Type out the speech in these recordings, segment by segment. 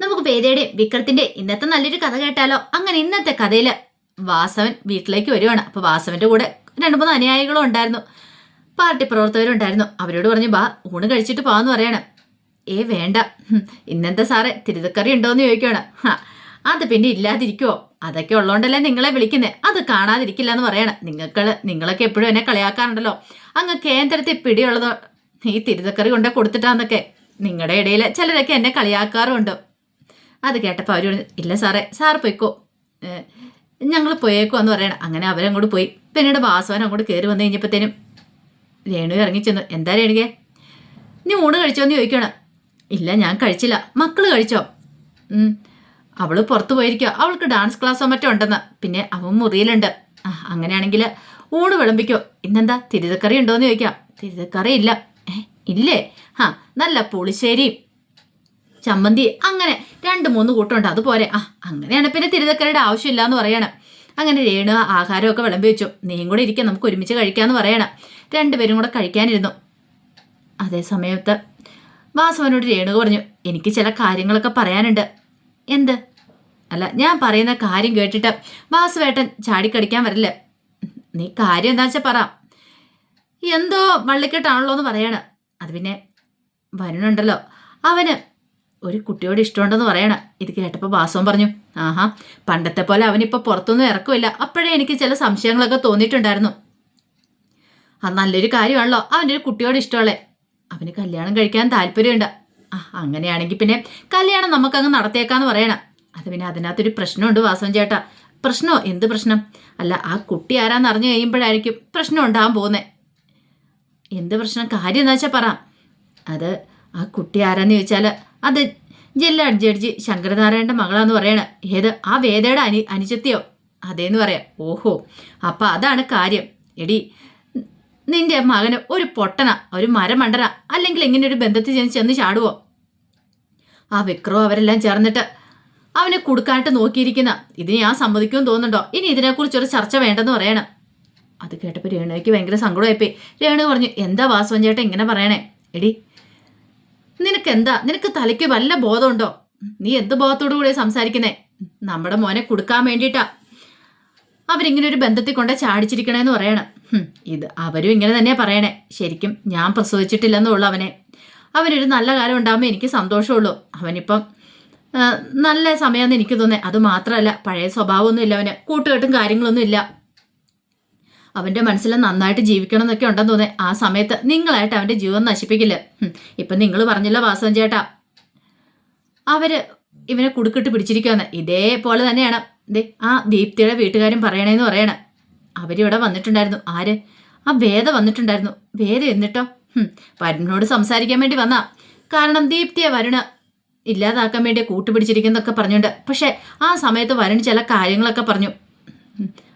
നമുക്ക് പേരയുടെ വിക്രത്തിന്റെ ഇന്നത്തെ നല്ലൊരു കഥ കേട്ടാലോ? അങ്ങനെ ഇന്നത്തെ കഥയില് വാസവൻ വീട്ടിലേക്ക് വരുവാണ്. അപ്പൊ വാസവന്റെ കൂടെ 2-3 അനുയായികളും ഉണ്ടായിരുന്നു, പാർട്ടി പ്രവർത്തകരും ഉണ്ടായിരുന്നു. അവരോട് പറഞ്ഞു, ബാ ഊണ് കഴിച്ചിട്ട് പോവാന്ന് പറയണം. വേണ്ട, ഇന്നത്തെ സാറേ തിരുതക്കറി ഉണ്ടോന്ന് ചോദിക്കുവാണ്. അത് പിന്നെ ഇല്ലാതിരിക്കുവോ? അതൊക്കെ ഉള്ളോണ്ടല്ലേ നിങ്ങളെ വിളിക്കുന്നേ, അത് കാണാതിരിക്കില്ല എന്ന് പറയണം. നിങ്ങളൊക്കെ എപ്പോഴും എന്നെ കളിയാക്കാറുണ്ടല്ലോ, അങ്ങ് കേന്ദ്രത്തിൽ പിടിയുള്ളത് ഈ തിരുതക്കറി കൊണ്ടേ കൊടുത്തിട്ടാന്നൊക്കെ നിങ്ങളുടെ ഇടയിൽ ചിലരൊക്കെ എന്നെ കളിയാക്കാറുണ്ട്. അത് കേട്ടപ്പോൾ അവർ പറഞ്ഞു, ഇല്ല സാറേ, സാറ് പോയിക്കോ, ഞങ്ങൾ പോയേക്കോ എന്ന് പറയണം. അങ്ങനെ അവരങ്ങോട്ട് പോയി. പിന്നീട് വാസവൻ അങ്ങോട്ട് കയറി വന്നു കഴിഞ്ഞപ്പോഴത്തേനും രേണു ഇറങ്ങിച്ചെന്നു. എന്താ രേണുകേ, നീ ഊണ് കഴിച്ചോന്ന് ചോദിക്കണം. ഇല്ല, ഞാൻ കഴിച്ചില്ല. മക്കള് കഴിച്ചോ? അവള് പുറത്തു പോയിരിക്കുക, അവൾക്ക് ഡാൻസ് ക്ലാസ്സോ മറ്റോ ഉണ്ടെന്ന്. പിന്നെ അവൻ മുറിയിലുണ്ട്. അങ്ങനെയാണെങ്കിൽ ഊണ് വിളമ്പിക്കോ. ഇന്നെന്താ തിരുതക്കറി ഉണ്ടോയെന്ന് ചോദിക്കാം. തിരുതക്കറി ഇല്ല. ഇല്ലേ? നല്ല പുളിശ്ശേരിയും ചമ്മന്തി, അങ്ങനെ 2-3 കൂട്ടമുണ്ട്, അതുപോലെ. അങ്ങനെയാണ് പിന്നെ തിരുതക്കറിയുടെ ആവശ്യമില്ല എന്ന് പറയണം. അങ്ങനെ രേണു ആഹാരമൊക്കെ വിളമ്പി വെച്ചു. നീയും കൂടെ ഇരിക്കാം, നമുക്ക് ഒരുമിച്ച് കഴിക്കാമെന്ന് പറയണം. 2 പേരും കൂടെ കഴിക്കാനിരുന്നു. അതേ സമയത്ത് വാസവനോട് രേണു പറഞ്ഞു, എനിക്ക് ചില കാര്യങ്ങളൊക്കെ പറയാനുണ്ട്. എന്ത്? അല്ല, ഞാൻ പറയുന്ന കാര്യം കേട്ടിട്ട് വാസുവേട്ടൻ ചാടിക്കടിക്കാൻ വരില്ല. നീ കാര്യം എന്താ വെച്ചാൽ പറ. എന്തോ വള്ളിക്കെട്ടാണല്ലോ എന്ന് പറയണം. അത് പിന്നെ വരുന്നുണ്ടല്ലോ, അവന് ഒരു കുട്ടിയോട് ഇഷ്ടമുണ്ടെന്ന് പറയണം. ഇത് കേട്ടപ്പോൾ വാസവൻ പറഞ്ഞു, പണ്ടത്തെ പോലെ അവനിപ്പോൾ പുറത്തൊന്നും ഇറക്കുമില്ല. അപ്പോഴേ എനിക്ക് ചില സംശയങ്ങളൊക്കെ തോന്നിയിട്ടുണ്ടായിരുന്നു. അത് നല്ലൊരു കാര്യമാണല്ലോ, അവനൊരു കുട്ടിയോട് ഇഷ്ടമുള്ളേ. അവന് കല്യാണം കഴിക്കാൻ താല്പര്യമുണ്ട്. അങ്ങനെയാണെങ്കിൽ പിന്നെ കല്യാണം നമുക്കങ്ങ് നടത്തിയേക്കാന്ന് പറയണം. അത് പിന്നെ അതിനകത്തൊരു പ്രശ്നമുണ്ട് വാസവൻ ചേട്ടാ. പ്രശ്നമോ? എന്ത് പ്രശ്നം? അല്ല, ആ കുട്ടി ആരാന്ന് അറിഞ്ഞു കഴിയുമ്പോഴായിരിക്കും പ്രശ്നം ഉണ്ടാകാൻ പോകുന്നത്. എന്ത് പ്രശ്നം? കാര്യം എന്താ വെച്ചാൽ പറ. അത് ആ കുട്ടി ആരാന്ന് ചോദിച്ചാൽ അത് ജില്ലാ ജഡ്ജി ശങ്കരനാരായണന്റെ മകളാന്ന് പറയണ. ഏത്? ആ വേദയുടെ അനുജത്തിയോ? അതേന്ന് പറയാം. ഓഹോ, അപ്പം അതാണ് കാര്യം. എടി, നിന്റെ മകന് ഒരു പൊട്ടന, ഒരു മരമണ്ടന, അല്ലെങ്കിൽ ഇങ്ങനെ ഒരു ബന്ധത്തിൽ ചെന്ന് ചാടുവോ? ആ വിക്രവും അവരെല്ലാം ചേർന്നിട്ട് അവനെ കൊടുക്കാനായിട്ട് നോക്കിയിരിക്കുന്ന. ഇത് ഞാൻ സമ്മതിക്കുമെന്ന് തോന്നുന്നുണ്ടോ? ഇനി ഇതിനെക്കുറിച്ചൊരു ചർച്ച വേണ്ടെന്ന് പറയണം. അത് കേട്ടപ്പോൾ രേണുയ്ക്ക് ഭയങ്കര സങ്കടമായിപ്പോയി. രേണു പറഞ്ഞു, എന്താ വാസവൻ ചേട്ടൻ ഇങ്ങനെ പറയണേ? എടി, നിനക്ക് തലയ്ക്ക് വല്ല ബോധമുണ്ടോ? നീ എന്ത് ബോധത്തോടു കൂടി സംസാരിക്കുന്നേ? നമ്മുടെ മോനെ കൊടുക്കാൻ വേണ്ടിയിട്ടാ അവരിങ്ങനെ ഒരു ബന്ധത്തിൽ കൊണ്ട് ചാടിച്ചിരിക്കണേന്ന് പറയണം. ഇത് അവരും ഇങ്ങനെ തന്നെയാ പറയണേ. ശരിക്കും ഞാൻ പ്രസവിച്ചിട്ടില്ലെന്നുള്ളൂ അവനെ. അവനൊരു നല്ല കാലം ഉണ്ടാകുമ്പോൾ എനിക്ക് സന്തോഷമുള്ളൂ. അവനിപ്പം നല്ല സമയമെന്ന് എനിക്ക് തോന്നേ. അത് മാത്രമല്ല, പഴയ സ്വഭാവമൊന്നും ഇല്ല അവന്, കൂട്ടുകെട്ടും കാര്യങ്ങളൊന്നും ഇല്ല. അവൻ്റെ മനസ്സിൽ നന്നായിട്ട് ജീവിക്കണം എന്നൊക്കെ ഉണ്ടെന്ന് തോന്നേ. ആ സമയത്ത് നിങ്ങളായിട്ട് അവൻ്റെ ജീവൻ നശിപ്പിക്കില്ല. ഇപ്പം നിങ്ങൾ പറഞ്ഞല്ലോ വാസവൻ ചേട്ടാ, അവര് ഇവനെ കുടുക്കിട്ട് പിടിച്ചിരിക്കുമെന്ന്. ഇതേപോലെ തന്നെയാണ് ആ ദീപ്തിയുടെ വീട്ടുകാരും പറയണേന്ന് പറയണം. അവരിവിടെ വന്നിട്ടുണ്ടായിരുന്നു. ആര്? ആ വേദ വന്നിട്ടുണ്ടായിരുന്നു. വേദ എന്നിട്ടോ? വരുണിനോട് സംസാരിക്കാൻ വേണ്ടി വന്നാ. കാരണം ദീപ്തിയെ വരുണ് ഇല്ലാതാക്കാൻ വേണ്ടി കൂട്ടുപിടിച്ചിരിക്കുന്നൊക്കെ പറഞ്ഞുകൊണ്ട്. പക്ഷെ ആ സമയത്ത് വരുൺ ചില കാര്യങ്ങളൊക്കെ പറഞ്ഞു.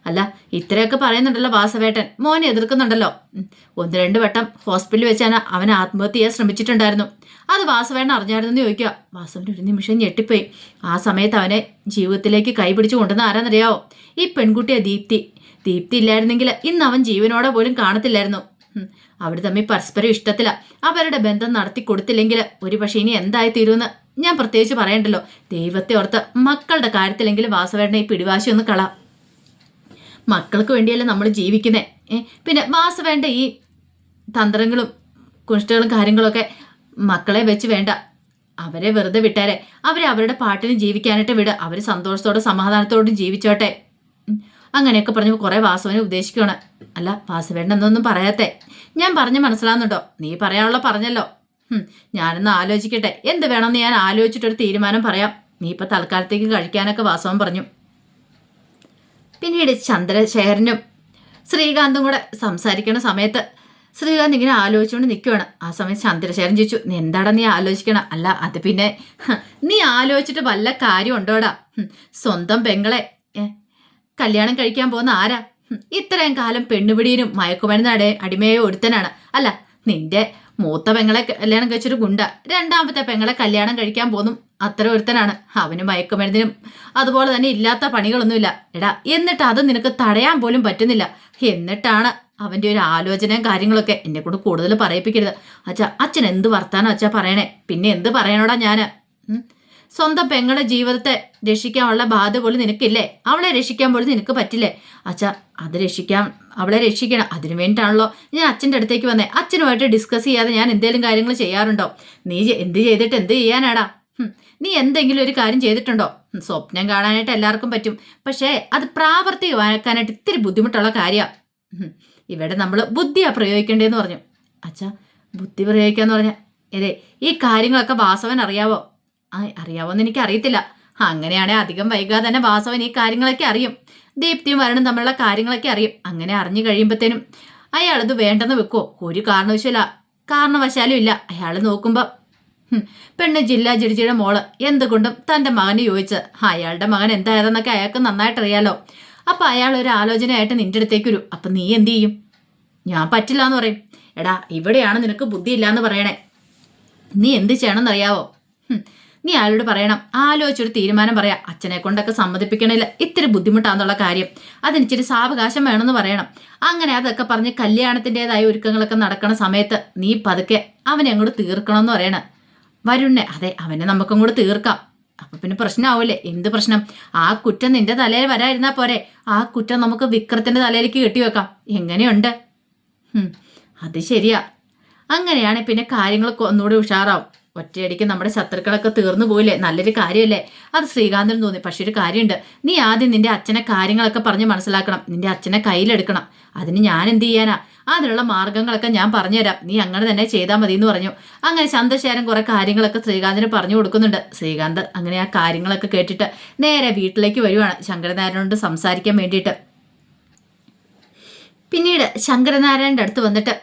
അല്ല, ഇത്രയൊക്കെ പറയുന്നുണ്ടല്ലോ വാസവേട്ടൻ, മോനെ എതിർക്കുന്നുണ്ടല്ലോ. 1-2 വട്ടം ഹോസ്പിറ്റലിൽ വെച്ചാണ് അവൻ ആത്മഹത്യ ചെയ്യാൻ ശ്രമിച്ചിട്ടുണ്ടായിരുന്നു. അത് വാസവേട്ടൻ അറിഞ്ഞായിരുന്നെന്ന് ചോദിക്കുക. വാസവൻ്റെ ഒരു നിമിഷം ഞെട്ടിപ്പോയി. ആ സമയത്ത് അവനെ ജീവിതത്തിലേക്ക് കൈപിടിച്ച് കൊണ്ടുവന്ന ആരാന്നറിയാവോ? ഈ പെൺകുട്ടിയെ ദീപ്തി ഇല്ലായിരുന്നെങ്കിൽ ഇന്ന് അവൻ ജീവനോടെ പോലും കാണത്തില്ലായിരുന്നു. അവർ തമ്മിൽ പരസ്പരം ഇഷ്ടത്തില. അവരുടെ ബന്ധം നടത്തി കൊടുത്തില്ലെങ്കിൽ ഒരു പക്ഷേ ഇനി എന്തായി തീരുമെന്ന് ഞാൻ പ്രത്യേകിച്ച് പറയണ്ടല്ലോ. ദൈവത്തെ ഓർത്ത് മക്കളുടെ കാര്യത്തിലെങ്കിലും വാസവേട്ടനെ ഈ പിടിവാശി ഒന്ന് കള. മക്കൾക്ക് വേണ്ടിയല്ലേ നമ്മൾ ജീവിക്കുന്നേ. പിന്നെ വാസവേണ്ട ഈ തന്ത്രങ്ങളും കുഷ്ഠകളും കാര്യങ്ങളൊക്കെ മക്കളെ വെച്ച് വേണ്ട. അവരെ വെറുതെ വിട്ടാരെ. അവരെ അവരുടെ പാട്ടിന് ജീവിക്കാനായിട്ട് വിടുക. അവർ സന്തോഷത്തോടെ സമാധാനത്തോടും ജീവിച്ചോട്ടെ. അങ്ങനെയൊക്കെ പറഞ്ഞപ്പോൾ കുറേ വാസവനെ ഉദ്ദേശിക്കുകയാണ്. അല്ല, വാസവേണ്ട എന്നൊന്നും പറയാത്തേ? ഞാൻ പറഞ്ഞ് മനസ്സിലാവുന്നുണ്ടോ? നീ പറയാനുള്ള പറഞ്ഞല്ലോ. ഞാനൊന്ന് ആലോചിക്കട്ടെ. എന്ത് വേണമെന്ന് ഞാൻ ആലോചിച്ചിട്ടൊരു തീരുമാനം പറയാം. നീ ഇപ്പം തൽക്കാലത്തേക്ക് കഴിക്കാനൊക്കെ വാസവൻ പറഞ്ഞു. പിന്നീട് ചന്ദ്രശേഖരനും ശ്രീകാന്തും കൂടെ സംസാരിക്കണ സമയത്ത് ശ്രീകാന്ത് ഇങ്ങനെ ആലോചിച്ചുകൊണ്ട് നിൽക്കുകയാണ്. ആ സമയത്ത് ചന്ദ്രശേഖരൻ ചോദിച്ചു, എന്താടാ നീ ആലോചിക്കണം? അല്ല, അത് പിന്നെ നീ ആലോചിച്ചിട്ട് വല്ല കാര്യം ഉണ്ടോടാ? സ്വന്തം പെങ്ങളെ കല്യാണം കഴിക്കാൻ പോകുന്ന ആരാ? ഇത്രയും കാലം പെണ്ണുപിടിയിലും മയക്കുമരുന്ന് അടിമയോ ഒരുത്തനാണ്. അല്ല, നിന്റെ മൂത്ത പെങ്ങളെ കല്യാണം കഴിച്ചൊരു ഗുണ്ട 2ാമത്തെ പെങ്ങളെ കല്യാണം കഴിക്കാൻ പോന്നും അത്ര ഒരുത്തനാണ്. അവന് മയക്കുമരുന്നിനും അതുപോലെ തന്നെ ഇല്ലാത്ത പണികളൊന്നുമില്ല. എടാ, എന്നിട്ട് അത് നിനക്ക് തടയാൻ പോലും പറ്റുന്നില്ല. എന്നിട്ടാണ് അവൻ്റെ ഒരു ആലോചനയും കാര്യങ്ങളൊക്കെ. എന്നെ കൊണ്ട് കൂടുതൽ പറയിപ്പിക്കരുത്. അച്ഛൻ എന്ത് വർത്താനം അച്ഛാ പറയണേ? പിന്നെ എന്ത് പറയണോടാ ഞാൻ? സ്വന്തം പെങ്ങളുടെ ജീവിതത്തെ രക്ഷിക്കാനുള്ള ബാധ്യത പോലും നിനക്കില്ലേ? അവളെ രക്ഷിക്കാൻ പോലും നിനക്ക് പറ്റില്ലേ? അച്ഛാ, അത് രക്ഷിക്കാം, അവളെ രക്ഷിക്കണം. അതിനു വേണ്ടിയിട്ടാണല്ലോ ഞാൻ അച്ഛൻ്റെ അടുത്തേക്ക് വന്നേ. അച്ഛനുമായിട്ട് ഡിസ്കസ് ചെയ്യാതെ ഞാൻ എന്തെങ്കിലും കാര്യങ്ങൾ ചെയ്യാറുണ്ടോ? നീ എന്ത് ചെയ്തിട്ട് എന്ത് ചെയ്യാനാടാ? നീ എന്തെങ്കിലും ഒരു കാര്യം ചെയ്തിട്ടുണ്ടോ? സ്വപ്നം കാണാനായിട്ട് എല്ലാവർക്കും പറ്റും, പക്ഷേ അത് പ്രാവർത്തികമാക്കാനായിട്ട് ഇത്തിരി ബുദ്ധിമുട്ടുള്ള കാര്യമാണ്. ഇവിടെ നമ്മൾ ബുദ്ധിയാണ് പ്രയോഗിക്കേണ്ടതെന്ന് പറഞ്ഞു. അച്ഛാ, ബുദ്ധി പ്രയോഗിക്കാന്ന് പറഞ്ഞാൽ ഏതേ ഈ കാര്യങ്ങളൊക്കെ വാസവൻ അറിയാവോ? അറിയാവോന്ന് എനിക്ക് അറിയത്തില്ല. അങ്ങനെയാണെങ്കിൽ അധികം വൈകാതെ തന്നെ വാസവൻ ഈ കാര്യങ്ങളൊക്കെ അറിയും. ദീപ്തിയും വരണും തമ്മിലുള്ള കാര്യങ്ങളൊക്കെ അറിയും. അങ്ങനെ അറിഞ്ഞു കഴിയുമ്പോഴത്തേനും അയാളത് വേണ്ടെന്ന് വെക്കുമോ? ഒരു കാരണവശാലും ഇല്ല. അയാൾ നോക്കുമ്പോൾ പെണ്ണ് ജില്ലാ ജഡ്ജിയുടെ മോള് എന്തുകൊണ്ടും തൻ്റെ മകന് ചോദിച്ച് അയാളുടെ മകൻ എന്തായതെന്നൊക്കെ അയാൾക്ക് നന്നായിട്ട് അറിയാലോ. അപ്പം അയാൾ ഒരു ആലോചനയായിട്ട് നിൻ്റെ അടുത്തേക്ക് വരും. അപ്പം നീ എന്തു ചെയ്യും? ഞാൻ പറ്റില്ല എന്ന് പറയും. എടാ, ഇവിടെയാണ് നിനക്ക് ബുദ്ധിയില്ല എന്ന് പറയണേ. നീ എന്ത് ചെയ്യണമെന്നറിയാവോ? നീ അയാളോട് പറയണം, ആലോചിച്ചൊരു തീരുമാനം പറയാം. അച്ഛനെ കൊണ്ടൊക്കെ സമ്മതിപ്പിക്കണില്ല, ഇത്തിരി ബുദ്ധിമുട്ടാന്നുള്ള കാര്യം, അതിനിച്ചിരി സാവകാശം വേണമെന്ന് പറയണം. അങ്ങനെ അതൊക്കെ പറഞ്ഞ് കല്യാണത്തിൻ്റെതായ ഒരുക്കങ്ങളൊക്കെ നടക്കണ സമയത്ത് നീ പതുക്കെ അവനെ അങ്ങോട്ട് തീർക്കണമെന്ന് പറയണം. വരുണ്ണെ, അതെ, അവനെ നമുക്കും കൂടെ തീർക്കാം. അപ്പൊ പിന്നെ പ്രശ്നമാവൂലേ? എന്ത് പ്രശ്നം? ആ കുറ്റം നിന്റെ തലയിൽ വരാതിരുന്നാ പോരെ? ആ കുറ്റം നമുക്ക് വിക്രത്തിന്റെ തലയിലേക്ക് കെട്ടിവെക്കാം. എങ്ങനെയുണ്ട്? അത് ശരിയാ. അങ്ങനെയാണ് പിന്നെ കാര്യങ്ങളൊക്കെ ഒന്നുകൂടി ഉഷാറാവും. ഒറ്റയടിക്ക് നമ്മുടെ ശത്രുക്കളൊക്കെ തീർന്നു പോയില്ലേ? നല്ലൊരു കാര്യമല്ലേ? അത് ശ്രീകാന്തിന് തോന്നി. പക്ഷെ ഒരു കാര്യമുണ്ട്, നീ ആദ്യം നിന്റെ അച്ഛനെ കാര്യങ്ങളൊക്കെ പറഞ്ഞ് മനസ്സിലാക്കണം. നിന്റെ അച്ഛനെ കയ്യിലെടുക്കണം. അതിന് ഞാൻ എന്ത് ചെയ്യാനാ? അതിനുള്ള മാർഗങ്ങളൊക്കെ ഞാൻ പറഞ്ഞുതരാം. നീ അങ്ങനെ തന്നെ ചെയ്താൽ മതി എന്ന് പറഞ്ഞു. അങ്ങനെ ചന്ദ്രശേഖരൻ കുറെ കാര്യങ്ങളൊക്കെ ശ്രീകാന്തിന് പറഞ്ഞു കൊടുക്കുന്നുണ്ട്. ശ്രീകാന്ത് അങ്ങനെ ആ കാര്യങ്ങളൊക്കെ കേട്ടിട്ട് നേരെ വീട്ടിലേക്ക് വരുവാണ് ശങ്കരനാരായണനോട് സംസാരിക്കാൻ വേണ്ടിയിട്ട്. പിന്നീട് ശങ്കരനാരായണൻ്റെ അടുത്ത് വന്നിട്ട്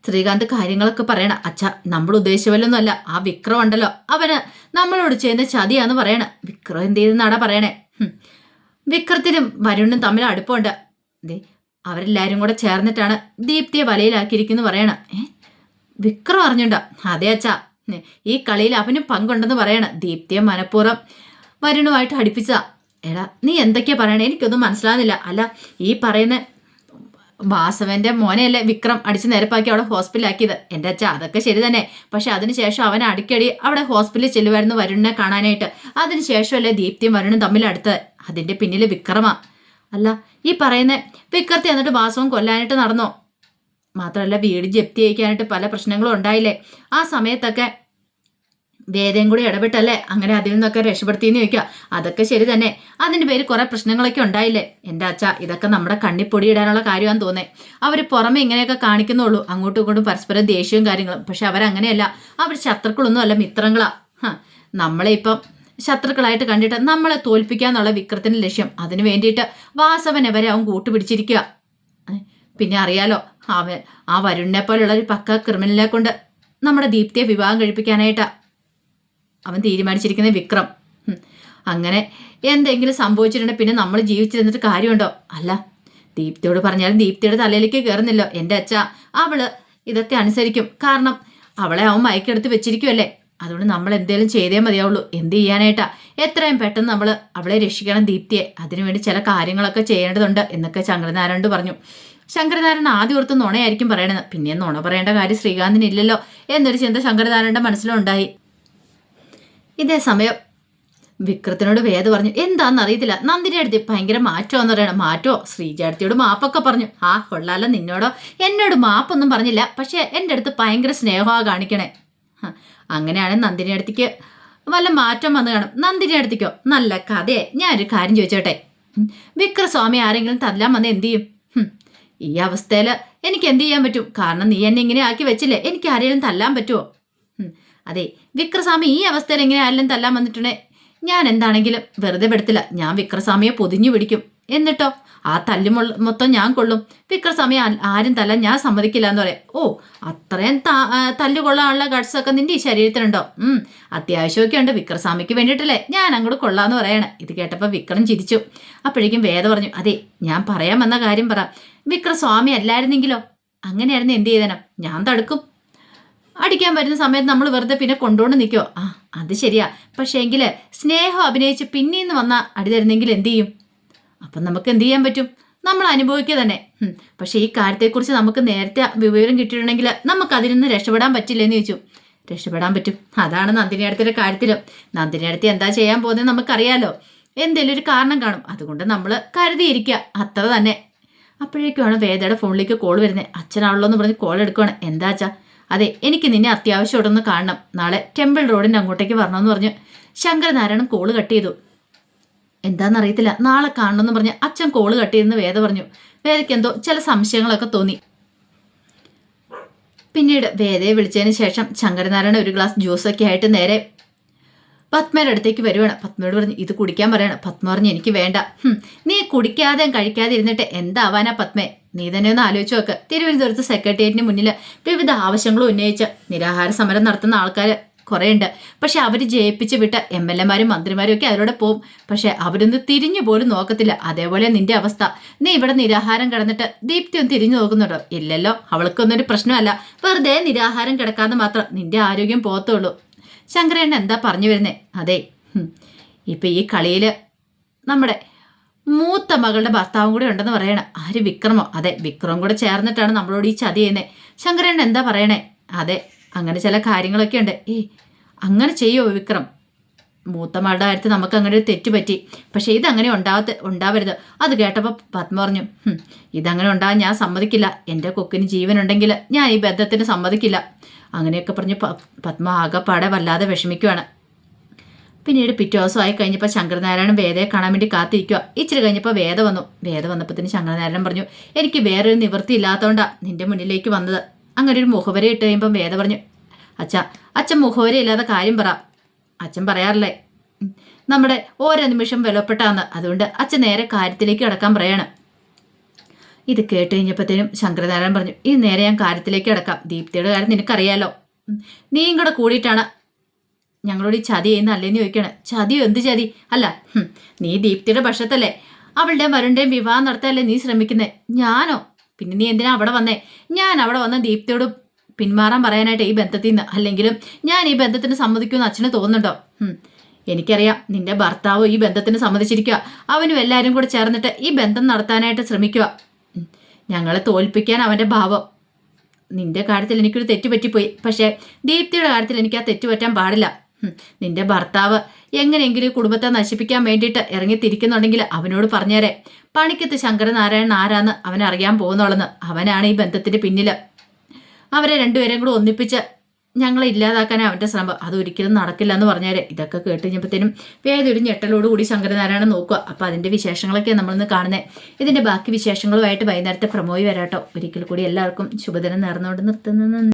ശ്രീകാന്ത് കാര്യങ്ങളൊക്കെ പറയണം. അച്ഛാ, നമ്മൾ ഉദ്ദേശിച്ചവല്ലൊന്നുമല്ല. ആ വിക്രം ഉണ്ടല്ലോ, അവന് നമ്മളോട് ചെയ്യുന്ന ചതിയാന്ന് പറയണ. വിക്രം എന്ത് ചെയ്തെന്നാടാ പറയണേ? വിക്രത്തിനും വരുണും തമ്മിൽ അടുപ്പമുണ്ട്. അവരെല്ലാരും കൂടെ ചേർന്നിട്ടാണ് ദീപ്തിയെ വലയിലാക്കിയിരിക്കുന്നു പറയണ. വിക്രം അറിഞ്ഞുണ്ടോ? അതെ അച്ഛാ, ഈ കളിയിൽ അവനും പങ്കുണ്ടെന്ന് പറയണ. ദീപ്തിയെ മനഃപൂർവ്വം വരുണുമായിട്ട് അടുപ്പിച്ചതാ. എടാ, നീ എന്തൊക്കെയാ പറയണേ? എനിക്കൊന്നും മനസ്സിലാകുന്നില്ല. അല്ല, ഈ പറയുന്ന വാസവന്റെ മോനെയല്ലേ വിക്രം അടിച്ച് നിരപ്പാക്കി അവിടെ ഹോസ്പിറ്റലാക്കിയത്? എൻ്റെ അച്ഛ, അതൊക്കെ ശരി തന്നെ. പക്ഷെ അതിനുശേഷം അവൻ അടിക്കടി അവിടെ ഹോസ്പിറ്റലിൽ ചെല്ലുമായിരുന്നു വരുണിനെ കാണാനായിട്ട്. അതിനുശേഷമല്ലേ ദീപ്തിയും വരുണും തമ്മിൽ അടുത്തത്. അതിന്റെ പിന്നിൽ വിക്രമാ. അല്ല, ഈ പറയുന്ന വിക്രത്തെ എന്നിട്ട് വാസവൻ കൊല്ലാനായിട്ട് നടന്നോ? മാത്രമല്ല, വീട് ജപ്തി ചെയ്യിക്കാനായിട്ട് പല പ്രശ്നങ്ങളും ഉണ്ടായില്ലേ? ആ സമയത്തൊക്കെ വേദയും കൂടി ഇടപെട്ടല്ലേ അങ്ങനെ അതിൽ നിന്നൊക്കെ രക്ഷപ്പെടുത്തിയെന്ന് ചോദിക്കുക. അതൊക്കെ ശരി തന്നെ. അതിൻ്റെ പേര് കുറെ പ്രശ്നങ്ങളൊക്കെ ഉണ്ടായില്ലേ? എൻ്റെ അച്ഛ, ഇതൊക്കെ നമ്മുടെ കണ്ണിപ്പൊടിയിടാനുള്ള കാര്യമാണെന്ന് തോന്നേ. അവർ പുറമെ ഇങ്ങനെയൊക്കെ കാണിക്കുന്നുള്ളൂ, അങ്ങോട്ടും ഇങ്ങോട്ടും പരസ്പരം ദേഷ്യവും കാര്യങ്ങളും. പക്ഷെ അവരങ്ങനെയല്ല. അവർ ശത്രുക്കളൊന്നും അല്ല, മിത്രങ്ങളാ. നമ്മളെ ഇപ്പം ശത്രുക്കളായിട്ട് കണ്ടിട്ട് നമ്മളെ തോൽപ്പിക്കാന്നുള്ള വിക്രത്തിന്റെ ലക്ഷ്യം. അതിനു വേണ്ടിയിട്ട് വാസവനെ വരെ അവൻ കൂട്ടുപിടിച്ചിരിക്കുക. പിന്നെ അറിയാലോ, ആ വരുണിനെ പോലുള്ള ഒരു പക്ക ക്രിമിനലിനെ കൊണ്ട് നമ്മുടെ ദീപ്തിയെ വിവാഹം കഴിപ്പിക്കാനായിട്ടാ അവൻ തീരുമാനിച്ചിരിക്കുന്ന വിക്രം. അങ്ങനെ എന്തെങ്കിലും സംഭവിച്ചിട്ടുണ്ടെങ്കിൽ പിന്നെ നമ്മൾ ജീവിച്ചിരുന്നിട്ട് കാര്യമുണ്ടോ? അല്ല, ദീപ്തിയോട് പറഞ്ഞാലും ദീപ്തിയുടെ തലയിലേക്ക് കയറുന്നില്ലോ. എൻ്റെ അച്ഛ, അവള് ഇതൊക്കെ അനുസരിക്കും. കാരണം അവളെ അവൻ മയക്കെടുത്ത് വെച്ചിരിക്കുമല്ലേ. അതുകൊണ്ട് നമ്മൾ എന്തേലും ചെയ്തേ മതിയാവുള്ളൂ. എന്ത് ചെയ്യാനായിട്ടാ? എത്രയും പെട്ടെന്ന് നമ്മൾ അവളെ രക്ഷിക്കണം, ദീപ്തിയെ. അതിനുവേണ്ടി ചില കാര്യങ്ങളൊക്കെ ചെയ്യേണ്ടതുണ്ട് എന്നൊക്കെ ശങ്കരനാരായണനോട് പറഞ്ഞു. ശങ്കരനാരായണൻ ആദ്യം ഓർത്ത് നുണയായിരിക്കും പറയണത്. പിന്നെ നുണ പറയേണ്ട കാര്യം ശ്രീകാന്തിന് ഇല്ലല്ലോ എന്നൊരു ചിന്ത ശങ്കരനാരായണന്റെ മനസ്സിലുണ്ടായി. ഇതേ സമയം വിക്രത്തിനോട് വേദ പറഞ്ഞു, എന്താണെന്ന് അറിയത്തില്ല, നന്ദിനി അടുത്ത് ഭയങ്കര മാറ്റമാണെന്ന് പറയണം. മാറ്റോ? ശ്രീജാടത്തിയോട് മാപ്പൊക്കെ പറഞ്ഞു. ആ കൊള്ളാലോ, നിന്നോടോ? എന്നോട് മാപ്പൊന്നും പറഞ്ഞില്ല, പക്ഷെ എൻ്റെ അടുത്ത് ഭയങ്കര സ്നേഹമാണ് കാണിക്കണേ. അങ്ങനെയാണെങ്കിൽ നന്ദിനി അടുത്തേക്ക് വല്ല മാറ്റം വന്ന് കാണും. നന്ദിനി അടുത്തേക്കോ? നല്ല കഥയെ. ഞാനൊരു കാര്യം ചോദിച്ചോട്ടെ, വിക്രസ്വാമി ആരെങ്കിലും തല്ലാൻ വന്ന് എന്ത് ചെയ്യും? ഈ അവസ്ഥയിൽ എനിക്ക് എന്ത് ചെയ്യാൻ പറ്റും? കാരണം നീ എന്നെ ഇങ്ങനെ ആക്കി വെച്ചില്ലേ, എനിക്ക് ആരെങ്കിലും തല്ലാൻ പറ്റുമോ? അതെ, വിക്രസ്വാമി ഈ അവസ്ഥയിൽ എങ്ങനെ ആരെങ്കിലും തല്ലാൻ വന്നിട്ടുണ്ടേ ഞാൻ എന്താണെങ്കിലും വെറുതെ പെടുത്തില്ല. ഞാൻ വിക്രസ്വാമിയെ പൊതിഞ്ഞു പിടിക്കും. എന്നിട്ടോ ആ തല്ലു മൊത്തം ഞാൻ കൊള്ളും. വിക്രസ്വാമി ആരും തല്ലാൻ ഞാൻ സമ്മതിക്കില്ല എന്ന് പറയാം. ഓ, അത്രയും തല്ലുകൊള്ളാനുള്ള ഗട്ട്സൊക്കെ നിന്റെ ഈ ശരീരത്തിനുണ്ടോ? അത്യാവശ്യമൊക്കെ ഉണ്ട്. വിക്രസ്വാമിക്ക് വേണ്ടിയിട്ടല്ലേ ഞാൻ അങ്ങോട്ട് കൊള്ളാന്ന് പറയണേ. ഇത് കേട്ടപ്പോൾ വിക്രം ചിരിച്ചു. അപ്പോഴേക്കും വേദ പറഞ്ഞു, അതെ, ഞാൻ പറയാൻ വന്ന കാര്യം പറ. വിക്രസ്വാമി അല്ലായിരുന്നെങ്കിലോ? അങ്ങനെയായിരുന്നു എന്ത് ചെയ്തേനം? ഞാൻ തടുക്കും. അടിക്കാൻ വരുന്ന സമയത്ത് നമ്മൾ വെറുതെ പിന്നെ കൊണ്ടുകൊണ്ട് നിൽക്കോ? അത് ശരിയാ. പക്ഷേ എങ്കിൽ സ്നേഹം അഭിനയിച്ച് പിന്നീന്ന് വന്ന അടി തരുന്നെങ്കിൽ എന്ത് ചെയ്യും? അപ്പം നമുക്ക് എന്ത് ചെയ്യാൻ പറ്റും? നമ്മൾ അനുഭവിക്കുക തന്നെ. പക്ഷേ ഈ കാര്യത്തെക്കുറിച്ച് നമുക്ക് നേരത്തെ വിവരം കിട്ടിയിട്ടുണ്ടെങ്കിൽ നമുക്ക് അതിൽ നിന്ന് രക്ഷപ്പെടാൻ പറ്റില്ലെന്ന് ചോദിച്ചു. രക്ഷപ്പെടാൻ പറ്റും. അതാണ് നന്ദിനിയടുത്തിൻ്റെ കാര്യത്തിലും. നന്ദിനിയടുത്ത് എന്താ ചെയ്യാൻ പോകുന്നത് നമുക്കറിയാലോ. എന്തെങ്കിലും ഒരു കാരണം കാണും. അതുകൊണ്ട് നമ്മൾ കരുതിയിരിക്കുക, അത്ര തന്നെ. അപ്പോഴേക്കുമാണ് വേദയുടെ ഫോണിലേക്ക് കോൾ വരുന്നത്. അച്ഛനാണല്ലോ എന്ന് പറഞ്ഞ് കോൾ എടുക്കുകയാണ്. എന്താ അച്ഛാ? അതെ, എനിക്ക് നിന്നെ അത്യാവശ്യമായിട്ടൊന്ന് കാണണം. നാളെ ടെമ്പിൾ റോഡിൻ്റെ അങ്ങോട്ടേക്ക് വരണമെന്ന് പറഞ്ഞ് ശങ്കരനാരായണൻ കോള് കട്ട് ചെയ്തു. എന്താണെന്നറിയത്തില്ല, നാളെ കാണണമെന്ന് പറഞ്ഞ് അച്ഛൻ കോള് കട്ട് ചെയ്തെന്ന് വേദ പറഞ്ഞു. വേദയ്ക്ക് എന്തോ ചില സംശയങ്ങളൊക്കെ തോന്നി. പിന്നീട് വേദയെ വിളിച്ചതിന് ശേഷം ശങ്കരനാരായണൻ ഒരു ഗ്ലാസ് ജ്യൂസൊക്കെ ആയിട്ട് നേരെ പത്മയുടെ അടുത്തേക്ക് വരുവാണ്. പത്മയോട് പറഞ്ഞു ഇത് കുടിക്കാൻ പറയാണ്. പത്മ പറഞ്ഞു എനിക്ക് വേണ്ട. നീ കുടിക്കാതെ കഴിക്കാതെ ഇരുന്നിട്ട് എന്താവാനാ പത്മേ? നീ തന്നെ ഒന്ന് ആലോചിച്ച് നോക്ക്. തിരുവനന്തപുരത്ത് സെക്രട്ടേറിയറ്റിന് മുന്നിൽ വിവിധ ആവശ്യങ്ങളും ഉന്നയിച്ച് നിരാഹാര സമരം നടത്തുന്ന ആൾക്കാർ കുറേയുണ്ട്. പക്ഷെ അവർ ജയിപ്പിച്ച് വിട്ട MLA-മാരും മന്ത്രിമാരും ഒക്കെ അവരോടെ പോവും. പക്ഷെ അവരൊന്ന് തിരിഞ്ഞു പോലും നോക്കത്തില്ല. അതേപോലെ നിന്റെ അവസ്ഥ. നീ ഇവിടെ നിരാഹാരം കിടന്നിട്ട് ദീപ്തി ഒന്ന് തിരിഞ്ഞു നോക്കുന്നുണ്ടോ? ഇല്ലല്ലോ. അവൾക്കൊന്നൊരു പ്രശ്നമല്ല. വെറുതെ നിരാഹാരം കിടക്കാതെ മാത്രം നിന്റെ ആരോഗ്യം പോകത്തുള്ളൂ. ശങ്കരേണ്ണ എന്താ പറഞ്ഞു വരുന്നേ? അതെ, ഇപ്പം ഈ കളിയിൽ നമ്മുടെ മൂത്ത മകളുടെ ഭർത്താവും കൂടെ ഉണ്ടെന്ന് പറയണേ. ആര്? വിക്രമോ? അതെ, വിക്രം കൂടെ ചേർന്നിട്ടാണ് നമ്മളോട് ഈ ചതി ചെയ്യുന്നത്. ശങ്കരേണ്ണ എന്താ പറയണേ? അതെ, അങ്ങനെ ചില കാര്യങ്ങളൊക്കെ ഉണ്ട്. അങ്ങനെ ചെയ്യോ വിക്രം? മൂത്ത മകളുടെ കാര്യത്തിൽ നമുക്ക് അങ്ങനെ ഒരു തെറ്റ് പറ്റി. പക്ഷേ ഇതങ്ങനെ ഉണ്ടാവരുത്. അത് കേട്ടപ്പോൾ പത്മ പറഞ്ഞു ഇതങ്ങനെ ഉണ്ടാകാൻ ഞാൻ സമ്മതിക്കില്ല. എൻ്റെ കൊക്കിന് ജീവനുണ്ടെങ്കിൽ ഞാൻ ഈ ബന്ധത്തിന് സമ്മതിക്കില്ല. അങ്ങനെയൊക്കെ പറഞ്ഞ് പത്മ ആകെപ്പാടെ വല്ലാതെ വിഷമിക്കുവാണ്. പിന്നീട് പിറ്റേ ദിവസമായി കഴിഞ്ഞപ്പോൾ ശങ്കരനാരായണൻ വേദയെ കാണാൻ വേണ്ടി കാത്തിരിക്കുക. ഇച്ചിരി കഴിഞ്ഞപ്പോൾ വേദ വന്നു. വേദ വന്നപ്പോഴത്തേന് ശങ്കരനാരായണൻ പറഞ്ഞു എനിക്ക് വേറൊരു നിവൃത്തി ഇല്ലാത്തതുകൊണ്ടാണ് നിൻ്റെ മുന്നിലേക്ക് വന്നത്. അങ്ങനെ ഒരു മുഖവര ഇട്ട് കഴിയുമ്പം വേദ പറഞ്ഞു അച്ഛൻ മുഖവര ഇല്ലാതെ കാര്യം പറ. അച്ഛൻ പറയാറില്ലേ നമ്മുടെ ഓരോ നിമിഷം വിലപ്പെട്ടാന്ന്. അതുകൊണ്ട് അച്ഛൻ നേരെ കാര്യത്തിലേക്ക് കടക്കാൻ പറയാണ്. ഇത് കേട്ട് കഴിഞ്ഞപ്പോഴത്തേനും ശങ്കരനാരായണൻ പറഞ്ഞു ഈ നേരെ ഞാൻ കാര്യത്തിലേക്ക് കിടക്കാം. ദീപ്തിയുടെ കാര്യം നിനക്കറിയാലോ. നീയും കൂടെ കൂടിയിട്ടാണ് ഞങ്ങളോട് ഈ ചതി ചെയ്യുന്ന അല്ലേന്ന് ചോദിക്കണം. ചതിയോ? എന്ത് ചതി? അല്ല, നീ ദീപ്തിയുടെ പക്ഷത്തല്ലേ? അവളുടെ വരുണിൻ്റെയും വിവാഹം നടത്താനല്ലേ നീ ശ്രമിക്കുന്നേ? ഞാനോ? പിന്നെ നീ എന്തിനാ അവിടെ വന്നേ? ഞാൻ അവിടെ വന്ന ദീപ്തിയോട് പിന്മാറാൻ പറയാനായിട്ട് ഈ ബന്ധത്തിൽ നിന്ന്. അല്ലെങ്കിലും ഞാൻ ഈ ബന്ധത്തിന് സമ്മതിക്കുമെന്ന് അച്ഛന് തോന്നുന്നുണ്ടോ? എനിക്കറിയാം നിന്റെ ഭർത്താവ് ഈ ബന്ധത്തിന് സമ്മതിച്ചിരിക്കുക. അവനും എല്ലാവരും കൂടെ ചേർന്നിട്ട് ഈ ബന്ധം നടത്താനായിട്ട് ശ്രമിക്കുക. ഞങ്ങളെ തോൽപ്പിക്കാൻ അവൻ്റെ ഭാവം. നിന്റെ കാര്യത്തിൽ എനിക്കൊരു തെറ്റ് പറ്റിപ്പോയി. പക്ഷേ ദീപ്തിയുടെ കാര്യത്തിൽ എനിക്ക് ആ തെറ്റ് പറ്റാൻ പാടില്ല. നിന്റെ ഭർത്താവ് എങ്ങനെയെങ്കിലും കുടുംബത്തെ നശിപ്പിക്കാൻ വേണ്ടിയിട്ട് ഇറങ്ങിത്തിരിക്കുന്നുണ്ടെങ്കിൽ അവനോട് പറഞ്ഞേരെ. പണിക്കത്ത് ശങ്കരനാരായണൻ ആരാന്ന് അവനറിയാൻ പോകുന്നുള്ളെന്ന്. അവനാണ് ഈ ബന്ധത്തിന് പിന്നിൽ. അവരെ രണ്ടുപേരെയും കൂടെ ഒന്നിപ്പിച്ച് ഞങ്ങളെ ഇല്ലാതാക്കാനേ അവൻ്റെ ശ്രമം. അതൊരിക്കലും നടക്കില്ല എന്ന് പറഞ്ഞേരെ. ഇതൊക്കെ കേട്ട് കഴിഞ്ഞപ്പോഴത്തേനും വേദൊരു ഞെട്ടലോടുകൂടി ശങ്കരനാരായണൻ നോക്കുക. അപ്പോൾ അതിൻ്റെ വിശേഷങ്ങളൊക്കെ നമ്മളിന്ന് കാണുന്നത്. ഇതിൻ്റെ ബാക്കി വിശേഷങ്ങളുമായിട്ട് വൈകുന്നേരത്തെ പ്രമോയി വരാട്ടോ. ഒരിക്കൽ കൂടി എല്ലാവർക്കും ശുഭദിനം നേർന്നുകൊണ്ട് നിർത്തുന്നു.